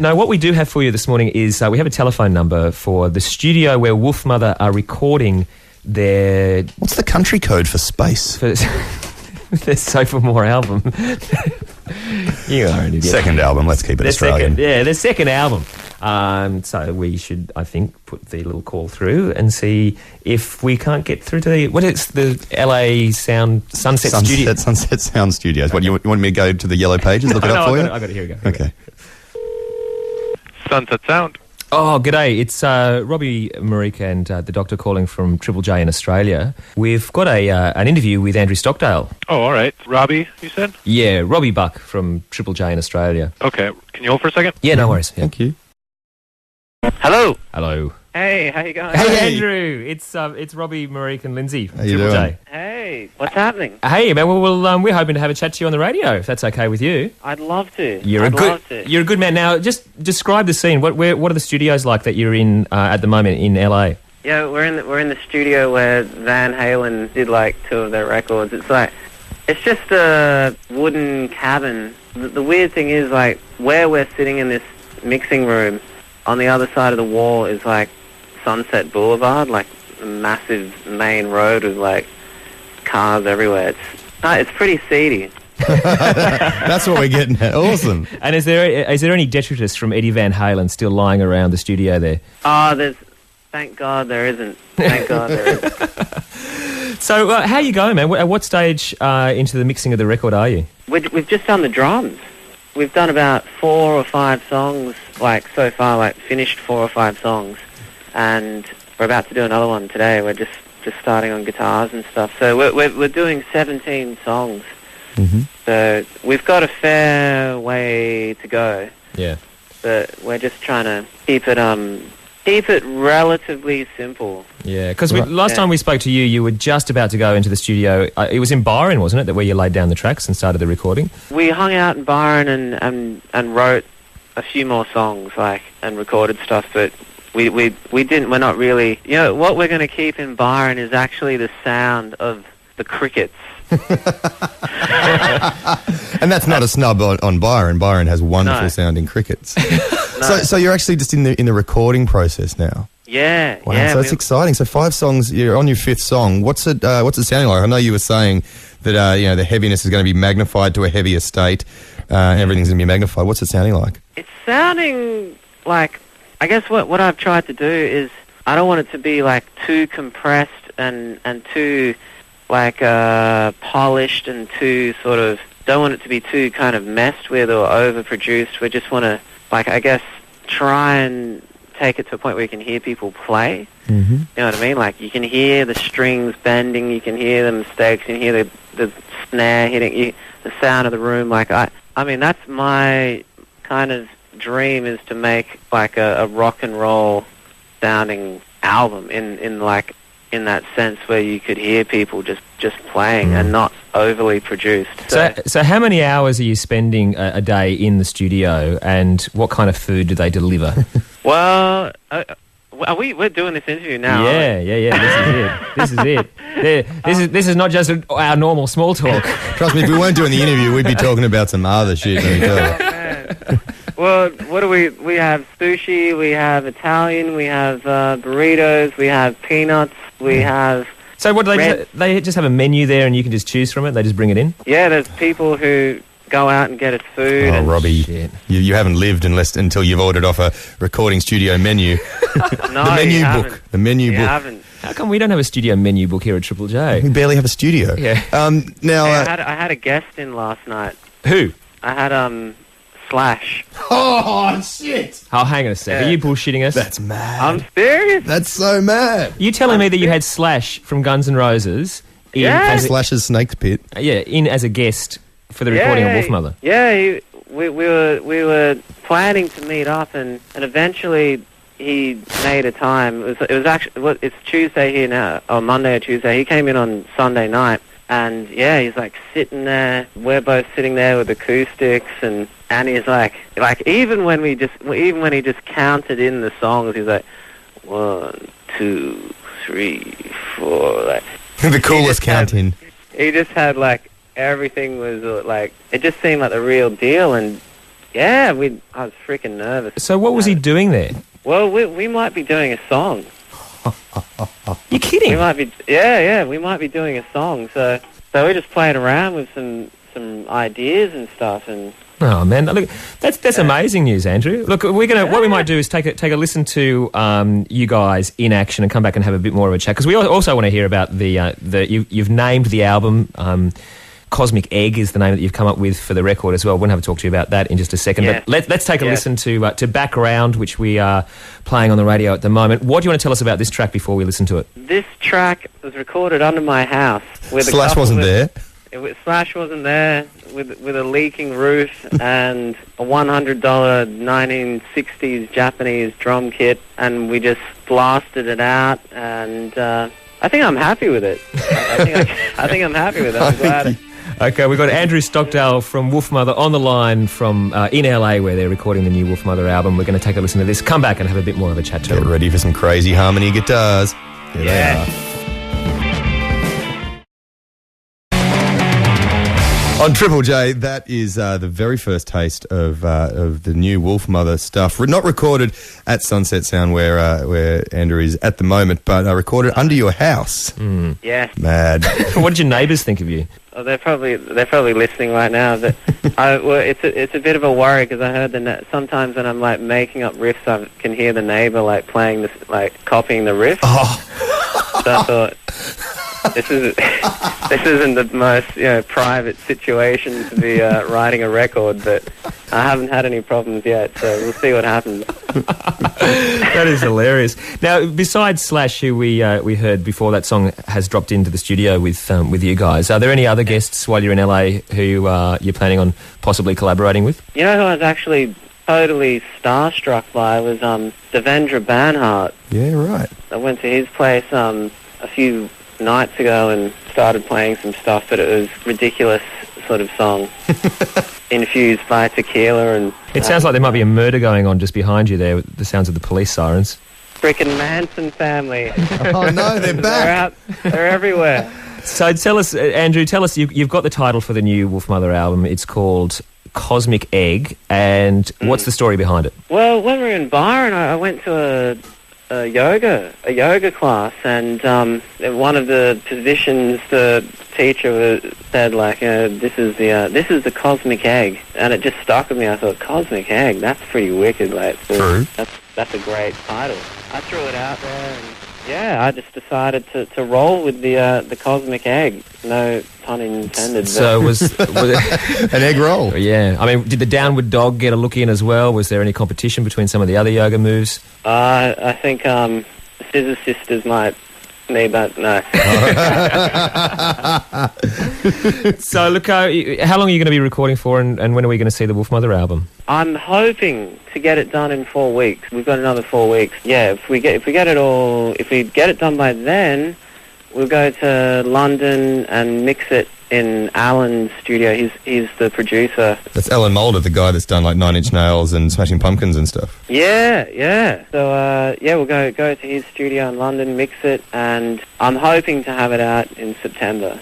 No, what we do have for you this morning is we have a telephone number for the studio where Wolfmother are recording their... What's the country code for space? Their Sophomore album. You are an idiot. Second album, let's keep it Australian. Their second album. So we should, I think, put the little call through and see if we can't get through to the... What is the LA Sunset Studio? Sunset Sound Studios. What, you want me to go to the yellow pages, look it up for you? I got it. Here we go. Okay. Sunset Sound. Oh, g'day. It's Robbie Marika and the Doctor calling from Triple J in Australia. We've got an interview with Andrew Stockdale. Oh, all right. Robbie, you said? Yeah, Robbie Buck from Triple J in Australia. Okay. Can you hold for a second? Yeah, no worries. Yeah. Thank you. Hello. Hello. Hey, how you going? Hey, Andrew. It's Robbie, Marika and Lindsay from How you Triple doing? J. Hey, what's happening? Hey, man. Well, we're hoping to have a chat to you on the radio, if that's okay with you. I'd love to. You're a good man. Now, just describe the scene. What are the studios like that you're in at the moment in LA? Yeah, we're in the studio where Van Halen did like 2 of their records. It's just a wooden cabin. The weird thing is, like, where we're sitting in this mixing room, on the other side of the wall is like Sunset Boulevard, like a massive main road with like cars everywhere. It's pretty seedy. That's what we're getting at. Awesome. And is there any detritus from Eddie Van Halen still lying around the studio there? Thank God there isn't. Thank God there isn't. So how you going, man? At what stage into the mixing of the record are you? We've just done the drums. We've done about 4 or 5 songs, like, so far, like, finished 4 or 5 songs, and we're about to do another one today. We're just starting on guitars and stuff. So we're doing 17 songs. Mm-hmm. So we've got a fair way to go. Yeah. But we're just trying to keep it relatively simple. Yeah, because last time we spoke to you, you were just about to go into the studio. It was in Byron, wasn't it, where you laid down the tracks and started the recording? We hung out in Byron and wrote a few more songs, like, and recorded stuff, but we didn't. We're not really. You know, what we're going to keep in Byron is actually the sound of the crickets. And that's not a snub on Byron. Byron has wonderful sounding crickets. So you're actually just in the recording process now. Yeah. Wow, yeah. so that's exciting. So 5 songs. You're on your 5th song. What's it sounding like? I know you were saying that the heaviness is going to be magnified to a heavier state. Everything's going to be magnified. What's it sounding like? It's sounding like, I guess what I've tried to do is I don't want it to be like too compressed and too like polished and too sort of, don't want it to be too kind of messed with or overproduced. We just want to, like, I guess, try and take it to a point where you can hear people play. Mm-hmm. You know what I mean? Like, you can hear the strings bending, you can hear the mistakes, you can hear the snare hitting you, the sound of the room. Like, I mean, that's my kind of dream, is to make like a rock and roll sounding album in that sense where you could hear people just playing and not overly produced. So how many hours are you spending a day in the studio, and what kind of food do they deliver? Well, we're doing this interview now. Yeah. This is it. This is not just our normal small talk. Trust me, if we weren't doing the interview, we'd be talking about some other shit. Well, what do we have sushi, we have Italian, we have burritos, we have peanuts, we have... So what do they just have a menu there and you can just choose from it? They just bring it in? Yeah, there's people who go out and get us food. Oh, Robbie, you haven't lived until you've ordered off a recording studio menu. No, the menu book. The menu book. Haven't. How come we don't have a studio menu book here at Triple J? We barely have a studio. Yeah. Now, I had a guest in last night. Who? I had Slash. Oh, shit. Oh, hang on a sec. Yeah. Are you bullshitting us? That's mad. I'm serious. That's so mad. You telling me that you had Slash from Guns N' Roses in as Slash's Snake Pit. in as a guest for the recording of Wolfmother? Yeah, we were planning to meet up, and eventually he made a time. It was actually, it's Tuesday here now, or Monday or Tuesday. He came in on Sunday night, and yeah, he's like sitting there. We're both sitting there with acoustics, and he's like even when he just counted in the songs, he's like 1, 2, 3, 4. Like The coolest counting. He just had like everything was like, it just seemed like the real deal, and Yeah, I was freaking nervous. So what was he doing there? Well, we might be doing a song. You're kidding? We might be, we might be doing a song. So we're just playing around with some ideas and stuff. And oh man, look, that's amazing news, Andrew. Look, we're gonna what we might do is take a listen to you guys in action and come back and have a bit more of a chat, because we also want to hear about you've named the album. Cosmic Egg is the name that you've come up with for the record as well. We'll have a talk to you about that in just a second. Yeah. But let's take a listen to Background, which we are playing on the radio at the moment. What do you want to tell us about this track before we listen to it? This track was recorded under my house. Slash wasn't there. Slash wasn't there, with a leaking roof and a $100 1960s Japanese drum kit, and we just blasted it out, and I think I'm happy with it. I think I'm happy with it. I'm glad. Okay, we've got Andrew Stockdale from Wolfmother on the line from in LA, where they're recording the new Wolfmother album. We're going to take a listen to this, come back and have a bit more of a chat to Get him. ready for some crazy harmony guitars. Here they are. On Triple J, that is the very first taste of the new Wolfmother stuff. Not recorded at Sunset Sound, where Andrew is at the moment, but recorded under your house. Yeah. Mad. What did your neighbours think of you? Oh, they're probably listening right now. But it's a bit of a worry, because I heard sometimes when I'm like making up riffs, I can hear the neighbour like playing this, like copying the riff. Oh. So I thought, this isn't the most private situation to be writing a record, but I haven't had any problems yet, so we'll see what happens. That is hilarious. Now, besides Slash, who we heard before that song has dropped into the studio with you guys, are there any other guests while you're in LA who you're planning on possibly collaborating with? You know who I was actually totally starstruck by was Devendra Banhart. Yeah, right. I went to his place a few nights ago and started playing some stuff, but it was ridiculous sort of song infused by tequila. And it sounds like there might be a murder going on just behind you there with the sounds of the police sirens. Frickin' Manson family. Oh no, they're back. They're everywhere. So tell us, Andrew, you've got the title for the new Wolfmother album. It's called Cosmic Egg, and what's the story behind it? Well, when we were in Byron, I went to a yoga class, and one of the positions, the teacher said, like, this is the cosmic egg, and it just stuck with me. I thought, cosmic egg, that's pretty wicked, like. True. That's a great title. I threw it out there, and yeah, I just decided to roll with the cosmic egg. No pun intended. So was an egg roll? Yeah. I mean, did the downward dog get a look in as well? Was there any competition between some of the other yoga moves? I think the Scissor Sisters might need that. No. So, look, how long are you going to be recording for, and when are we going to see the Wolfmother album? I'm hoping to get it done in 4 weeks. We've got another 4 weeks. Yeah, if we get it done by then, we'll go to London and mix it in Alan's studio. He's the producer. That's Alan Moulder, the guy that's done like 9 Inch Nails and Smashing Pumpkins and stuff. Yeah. So we'll go to his studio in London, mix it, and I'm hoping to have it out in September.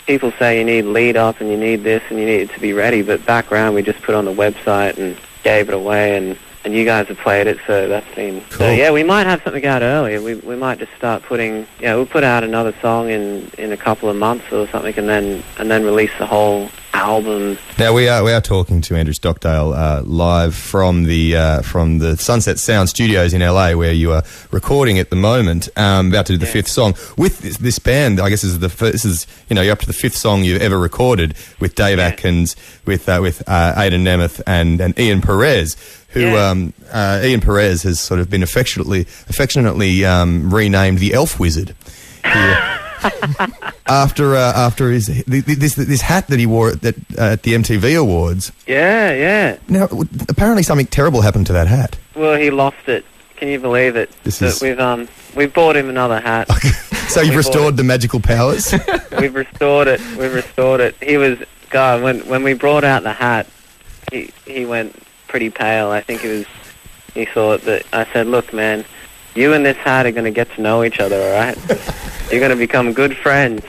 People say you need lead up and you need this and you need it to be ready, but Background we just put on the website and gave it away, and you guys have played it, so that's been cool. So yeah, we might have something out earlier. We might just start putting, we'll put out another song in a couple of months or something, and then release the whole album. Now we are talking to Andrew Stockdale live from the Sunset Sound Studios in LA, where you are recording at the moment. About to do the fifth song with this band. I guess you're up to the fifth song you've ever recorded with Dave Atkins, with Aidan Nemeth and Ian Perez. Who Ian Perez has sort of been affectionately renamed the Elf Wizard. After his this hat that he wore at the MTV Awards. Yeah. Now, apparently something terrible happened to that hat. Well, he lost it. Can you believe it? We've bought him another hat. So you've restored the magical powers? We've restored it. He was, God, when we brought out the hat, he went pretty pale. I think he thought that, I said, look, man, you and this hat are going to get to know each other, all right? You're going to become good friends.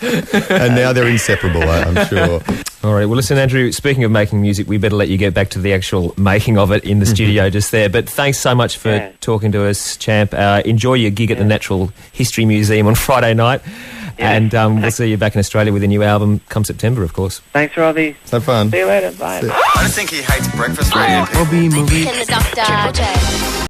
And now they're inseparable, I'm sure. All right. Well, listen, Andrew, speaking of making music, we better let you get back to the actual making of it in the studio just there. But thanks so much for talking to us, champ. Enjoy your gig at the Natural History Museum on Friday night. Yeah. And we'll see you back in Australia with a new album come September, of course. Thanks, Robbie. So fun. See you later. Bye. I just think he hates breakfast radio. Robbie, movie. In the Doctor.